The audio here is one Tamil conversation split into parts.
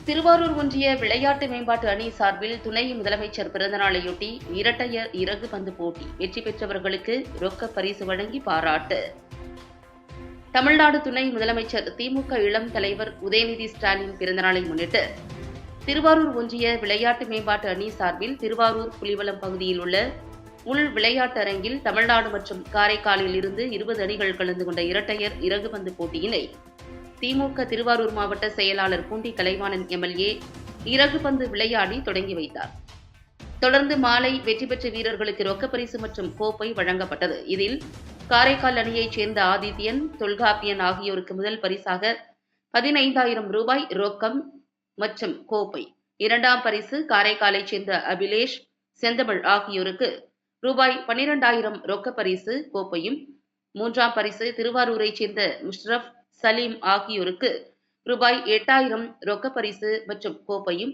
திருவாரூர் ஒன்றிய விளையாட்டு மேம்பாட்டு அணி சார்பில் துணை முதலமைச்சர் பிறந்தநாளையொட்டி இரட்டையர் இறகு பந்து போட்டி வெற்றி பெற்றவர்களுக்கு ரொக்க பரிசு வழங்கி பாராட்டு. தமிழ்நாடு துணை முதலமைச்சர் திமுக இளம் தலைவர் உதயநிதி ஸ்டாலின் பிறந்தநாளை முன்னிட்டு திருவாரூர் ஒன்றிய விளையாட்டு மேம்பாட்டு அணி சார்பில் திருவாரூர் புலிவலம் பகுதியில் உள்ள உள் விளையாட்டு அரங்கில் தமிழ்நாடு மற்றும் காரைக்காலில் இருந்து 20 அணிகள் கலந்து கொண்ட இரட்டையர் இறகுபந்து போட்டியினை திமுக திருவாரூர் மாவட்ட செயலாளர் பூண்டி கலைவாணன் எம்எல்ஏ இறகுபந்து விளையாடி தொடங்கி வைத்தார். தொடர்ந்து மாலை வெற்றி பெற்ற வீரர்களுக்கு ரொக்கப்பரிசு மற்றும் கோப்பை வழங்கப்பட்டது. இதில் காரைக்கால் அணியைச் சேர்ந்த ஆதித்யன், தொல்காப்பியன் ஆகியோருக்கு முதல் பரிசாக 15,000 ரூபாய் ரொக்கம் மற்றும் கோப்பை, இரண்டாம் பரிசு காரைக்காலைச் சேர்ந்த அபிலேஷ், செந்தமிழ் ஆகியோருக்கு ரூபாய் 12,000 ரொக்க பரிசு கோப்பையும், மூன்றாம் பரிசு திருவாரூரைச் சேர்ந்த முஷ்ரப், சலீம் ஆகியோருக்கு ரூபாய் 8,000 ரொக்க பரிசு மற்றும் கோப்பையும்,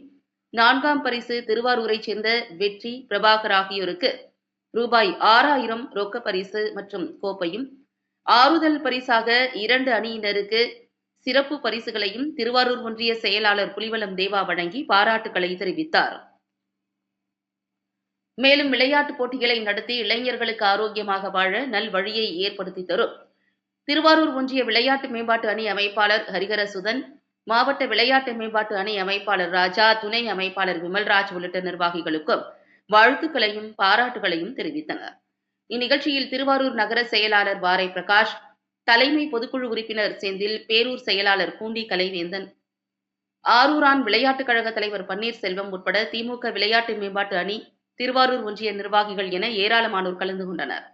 நான்காம் பரிசு திருவாரூரைச் சேர்ந்த வெற்றி, பிரபாகர் ஆகியோருக்கு ரூபாய் 6,000 ரொக்க பரிசு மற்றும் கோப்பையும், ஆறுதல் பரிசாக 2 அணியினருக்கு சிறப்பு பரிசுகளையும் திருவாரூர் ஒன்றிய செயலாளர் புலிவலம் தேவா வழங்கி பாராட்டுக்களை தெரிவித்தார். மேலும் விளையாட்டுப் போட்டிகளை நடத்தி இளைஞர்களுக்கு ஆரோக்கியமாக வாழ நல்வழியை ஏற்படுத்தி தரும் திருவாரூர் ஒன்றிய விளையாட்டு மேம்பாட்டு அணி அமைப்பாளர் ஹரிஹரசுதன், மாவட்ட விளையாட்டு மேம்பாட்டு அணி அமைப்பாளர் ராஜா, துணை அமைப்பாளர் விமல்ராஜ் உள்ளிட்ட நிர்வாகிகளுக்கும் வாழ்த்துக்களையும் பாராட்டுகளையும் தெரிவித்தனர். இந்நிகழ்ச்சியில் திருவாரூர் நகர செயலாளர் வாரை பிரகாஷ், தலைமை பொதுக்குழு உறுப்பினர் செந்தில், பேரூர் செயலாளர் பூண்டி கலைவேந்தன், ஆரூரான் விளையாட்டுக் கழக தலைவர் பன்னீர்செல்வம் உட்பட திமுக விளையாட்டு மேம்பாட்டு அணி, திருவாரூர் ஒன்றிய நிர்வாகிகள் என ஏராளமானோர் கலந்து கொண்டனர்.